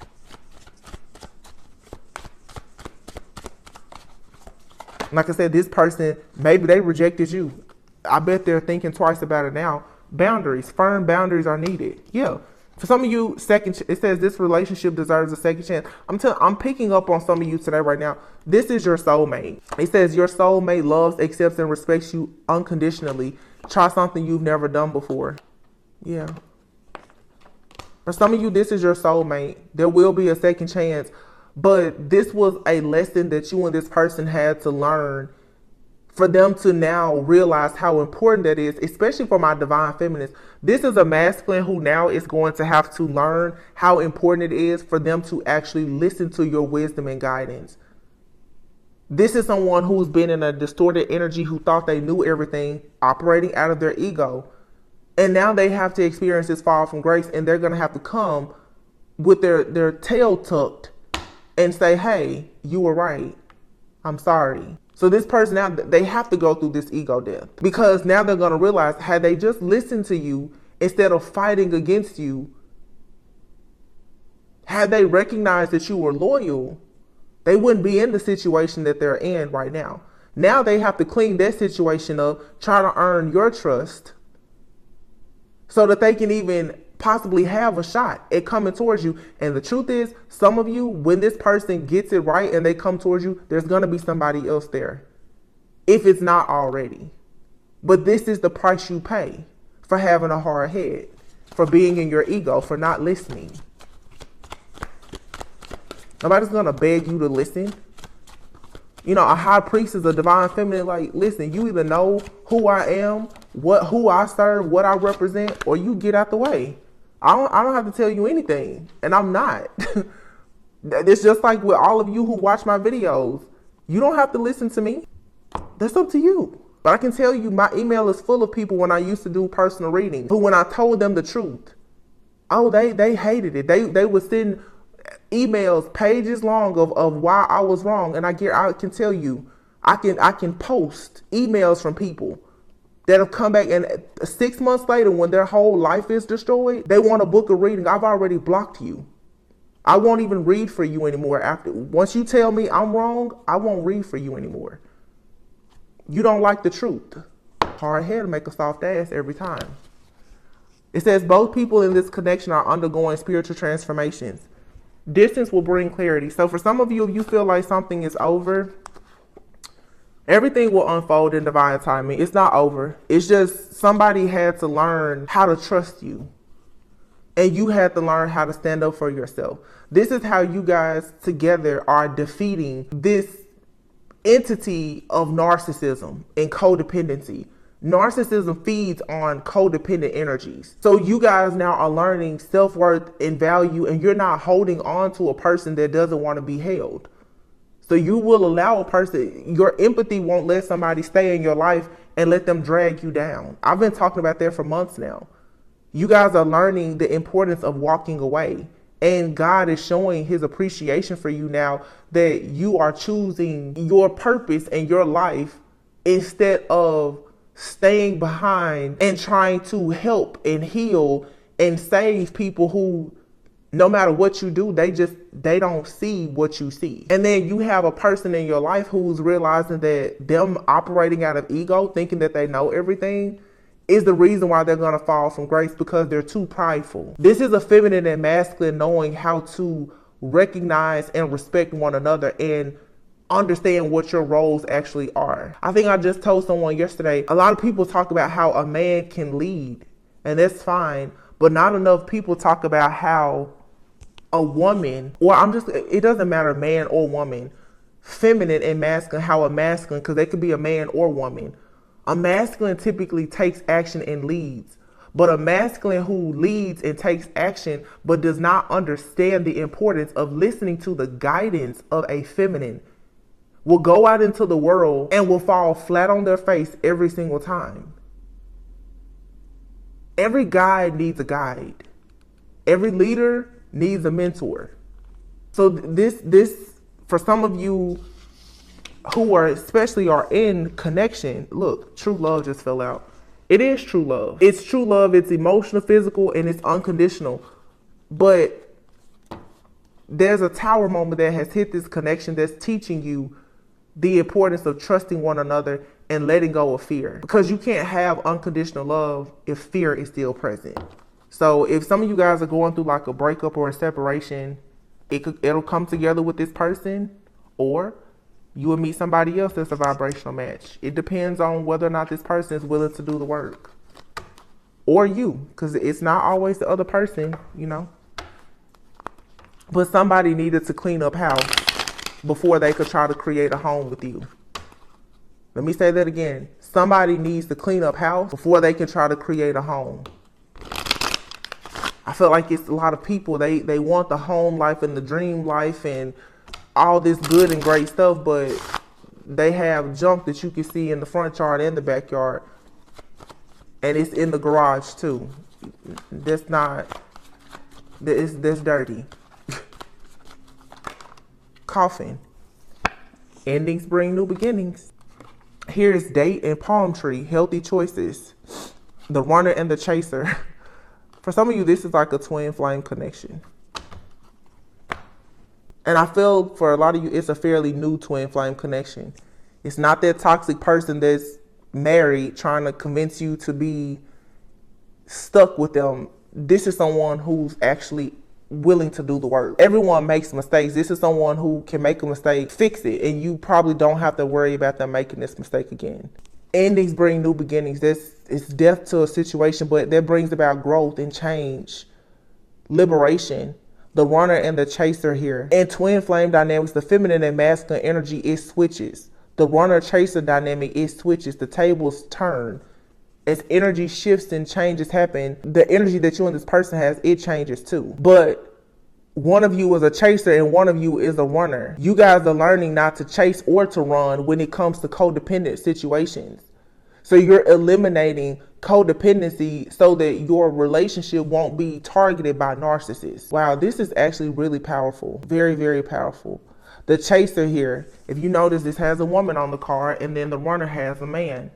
Like I said, this person, maybe they rejected you. I bet they're thinking twice about it now. Boundaries, firm boundaries are needed. Yeah, For some of you, it says this relationship deserves a second chance. I'm picking up on some of you today right now. This is your soulmate. It says your soulmate loves, accepts, and respects you unconditionally. Try something you've never done before. Yeah. For some of you, this is your soulmate. There will be a second chance, but this was a lesson that you and this person had to learn for them to now realize how important that is, especially for my divine feminines. This is a masculine who now is going to have to learn how important it is for them to actually listen to your wisdom and guidance. This is someone who's been in a distorted energy, who thought they knew everything, operating out of their ego. And now they have to experience this fall from grace, and they're going to have to come with their tail tucked and say, hey, you were right. I'm sorry. So this person now, they have to go through this ego death, because now they're going to realize, had they just listened to you instead of fighting against you, had they recognized that you were loyal, they wouldn't be in the situation that they're in right now. Now they have to clean that situation up, try to earn your trust so that they can even possibly have a shot at coming towards you. And the truth is, some of you, when this person gets it right and they come towards you, there's going to be somebody else there, if it's not already. But this is the price you pay for having a hard head, for being in your ego, for not listening. Nobody's going to beg you to listen. You know, a high priest is a divine feminine. Like, listen, you either know who I am, who I serve, what I represent, or you get out the way. I don't have to tell you anything, and I'm not. It's just like with all of you who watch my videos. You don't have to listen to me. That's up to you. But I can tell you, my email is full of people when I used to do personal readings, who, when I told them the truth, oh, they hated it. They would send emails pages long of why I was wrong. And I can tell you, I can post emails from people that have come back, and 6 months later, when their whole life is destroyed, they want to book a reading. I've already blocked you. I won't even read for you anymore. Once you tell me I'm wrong, I won't read for you anymore. You don't like the truth. Hard head to make a soft ass every time. It says both people in this connection are undergoing spiritual transformations. Distance will bring clarity. So for some of you, if you feel like something is over, everything will unfold in divine timing. It's not over. It's just somebody had to learn how to trust you. And you had to learn how to stand up for yourself. This is how you guys together are defeating this entity of narcissism and codependency. Narcissism feeds on codependent energies. So you guys now are learning self-worth and value, and you're not holding on to a person that doesn't want to be held. So you will allow a person, your empathy won't let somebody stay in your life and let them drag you down. I've been talking about that for months now. You guys are learning the importance of walking away. And God is showing his appreciation for you now, that you are choosing your purpose and your life instead of staying behind and trying to help and heal and save people who, no matter what you do, they don't see what you see. And then you have a person in your life who's realizing that them operating out of ego, thinking that they know everything, is the reason why they're going to fall from grace, because they're too prideful. This is a feminine and masculine knowing how to recognize and respect one another and understand what your roles actually are. I think I just told someone yesterday, a lot of people talk about how a man can lead, and that's fine, but not enough people talk about how a woman, it doesn't matter man or woman, feminine and masculine, how a masculine, because they could be a man or woman. A masculine typically takes action and leads, but a masculine who leads and takes action but does not understand the importance of listening to the guidance of a feminine will go out into the world and will fall flat on their face every single time. Every guide needs a guide. Every leader needs a mentor. So this for some of you who are in connection, look, true love just fell out. It is true love. It's true love. It's emotional, physical, and it's unconditional. But there's a tower moment that has hit this connection that's teaching you the importance of trusting one another and letting go of fear. Because you can't have unconditional love if fear is still present. So if some of you guys are going through like a breakup or a separation, it'll come together with this person, or you will meet somebody else that's a vibrational match. It depends on whether or not this person is willing to do the work. Or you, because it's not always the other person, you know. But somebody needed to clean up house before they could try to create a home with you. Let me say that again. Somebody needs to clean up house before they can try to create a home. I feel like it's a lot of people, they want the home life and the dream life and all this good and great stuff, but they have junk that you can see in the front yard and the backyard. And it's in the garage too. That's dirty. Coffin. Endings bring new beginnings. Here's date and palm tree, healthy choices. The runner and the chaser. For some of you, this is like a twin flame connection. And I feel for a lot of you, it's a fairly new twin flame connection. It's not that toxic person that's married trying to convince you to be stuck with them. This is someone who's actually willing to do the work. Everyone makes mistakes. This is someone who can make a mistake, fix it, and you probably don't have to worry about them making this mistake again. Endings bring new beginnings. It's death to a situation, but that brings about growth and change, liberation. The runner and the chaser here. In twin flame dynamics, the feminine and masculine energy, it switches. The runner-chaser dynamic, it switches. The tables turn. As energy shifts and changes happen, the energy that you and this person has, it changes too. But one of you is a chaser and one of you is a runner. You guys are learning not to chase or to run when it comes to codependent situations. So you're eliminating codependency so that your relationship won't be targeted by narcissists. Wow, this is actually really powerful. Very, very powerful. The chaser here, if you notice, this has a woman on the card and then the runner has a man.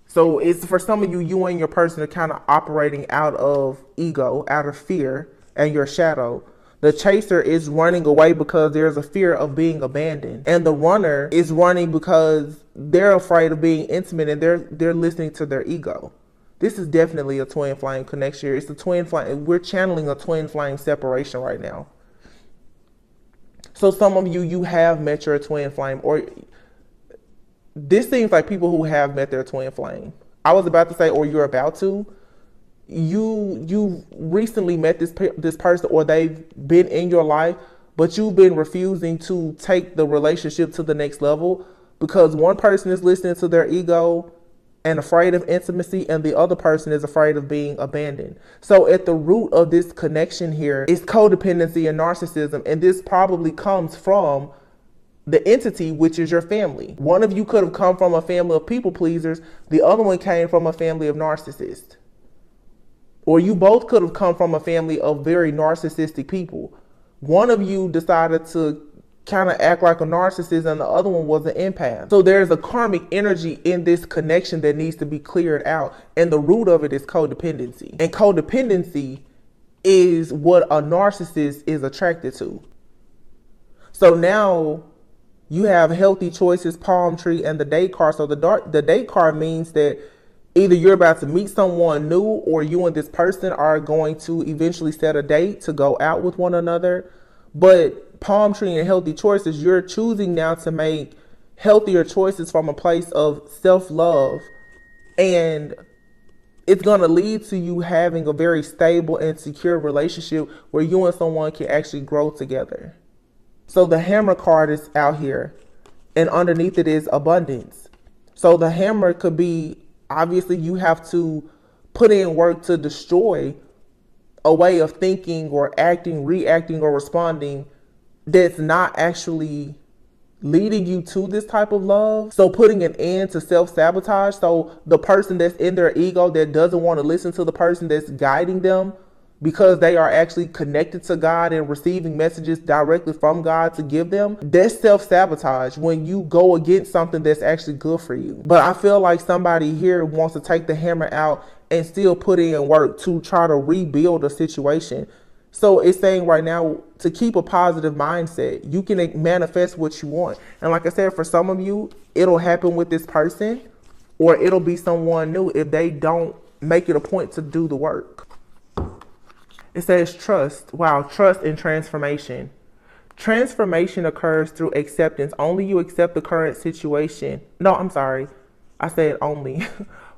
So it's for some of you, you and your person are kind of operating out of ego, out of fear and your shadow. The chaser is running away because there's a fear of being abandoned. And the runner is running because they're afraid of being intimate and they're listening to their ego. This is definitely a twin flame connection. It's a twin flame. We're channeling a twin flame separation right now. So some of you, you have met your twin flame, or this seems like people who have met their twin flame. I was about to say, or you're about to. You recently met this person, or they've been in your life, but you've been refusing to take the relationship to the next level because one person is listening to their ego and afraid of intimacy, and the other person is afraid of being abandoned. So at the root of this connection here is codependency and narcissism, and this probably comes from the entity, which is your family. One of you could have come from a family of people pleasers. The other one came from a family of narcissists. Or you both could have come from a family of very narcissistic people. One of you decided to kind of act like a narcissist and the other one was an empath. So there's a karmic energy in this connection that needs to be cleared out. And the root of it is codependency. And codependency is what a narcissist is attracted to. So now you have healthy choices, palm tree, and the date card. So the date card means that either you're about to meet someone new or you and this person are going to eventually set a date to go out with one another. But palm tree and healthy choices, you're choosing now to make healthier choices from a place of self-love. And it's going to lead to you having a very stable and secure relationship where you and someone can actually grow together. So the hammer card is out here and underneath it is abundance. So the hammer could be, obviously you have to put in work to destroy a way of thinking or acting, reacting or responding that's not actually leading you to this type of love. So putting an end to self-sabotage. So the person that's in their ego that doesn't want to listen to the person that's guiding them because they are actually connected to God and receiving messages directly from God to give them, that's self-sabotage when you go against something that's actually good for you. But I feel like somebody here wants to take the hammer out and still put in work to try to rebuild a situation. So it's saying right now to keep a positive mindset. You can manifest what you want. And like I said, for some of you, it'll happen with this person or it'll be someone new if they don't make it a point to do the work. It says trust. Wow, trust and transformation. Transformation occurs through acceptance. Only you accept the current situation. No, I'm sorry. I said only.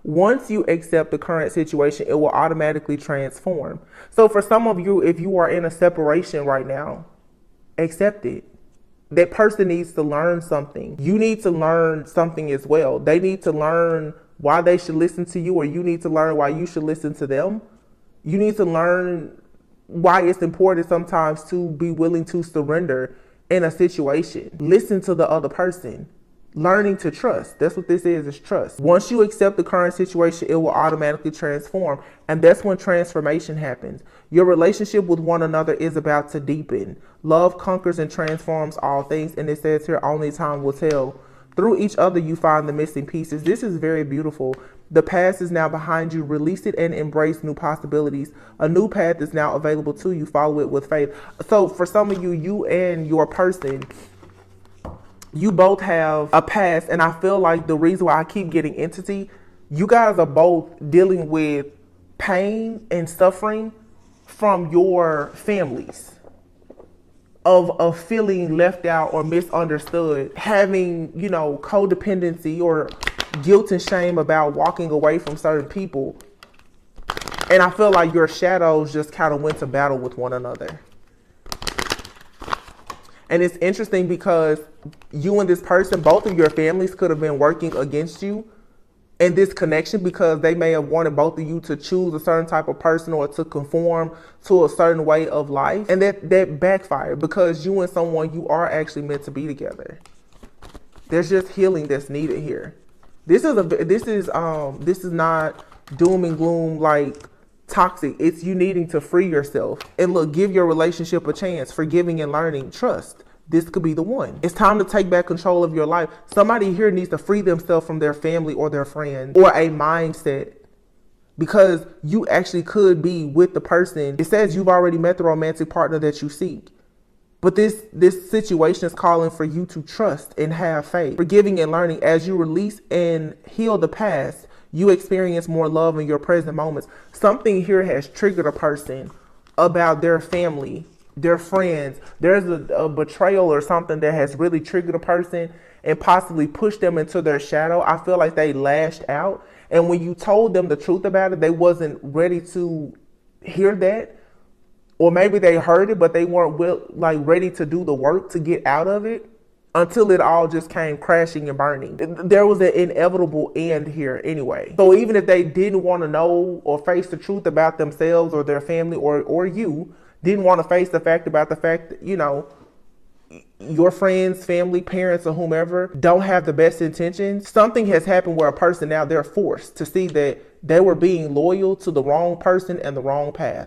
Once you accept the current situation, it will automatically transform. So for some of you, if you are in a separation right now, accept it. That person needs to learn something. You need to learn something as well. They need to learn why they should listen to you, or you need to learn why you should listen to them. You need to learn why it's important sometimes to be willing to surrender in a situation. Listen to the other person. Learning to trust. That's what this is trust. Once you accept the current situation, it will automatically transform. And that's when transformation happens. Your relationship with one another is about to deepen. Love conquers and transforms all things. And it says here, only time will tell. Through each other, you find the missing pieces. This is very beautiful. The past is now behind you. Release it and embrace new possibilities. A new path is now available to you. Follow it with faith. So for some of you, you and your person, you both have a past, and I feel like the reason why I keep getting entity, you guys are both dealing with pain and suffering from your families of feeling left out or misunderstood, having, you know, codependency or guilt and shame about walking away from certain people. And I feel like your shadows just kind of went to battle with one another. And it's interesting because you and this person, both of your families could have been working against you in this connection, because they may have wanted both of you to choose a certain type of person or to conform to a certain way of life. And that backfired, because you and someone, you are actually meant to be together. There's just healing that's needed here. This is not doom and gloom like toxic. It's you needing to free yourself. And look, give your relationship a chance. Forgiving and learning. Trust. This could be the one. It's time to take back control of your life. Somebody here needs to free themselves from their family or their friends or a mindset, because you actually could be with the person. It says you've already met the romantic partner that you seek. But this situation is calling for you to trust and have faith. Forgiving and learning. As you release and heal the past, you experience more love in your present moments. Something here has triggered a person about their family, their friends. There's a betrayal or something that has really triggered a person and possibly pushed them into their shadow. I feel like they lashed out. And when you told them the truth about it, they wasn't ready to hear that. Or maybe they heard it, but they weren't ready to do the work to get out of it, until it all just came crashing and burning. There was an inevitable end here anyway. So even if they didn't want to know or face the truth about themselves or their family, or you didn't want to face the fact that, you know, your friends, family, parents, or whomever don't have the best intentions, something has happened where a person now, they're forced to see that they were being loyal to the wrong person and the wrong path.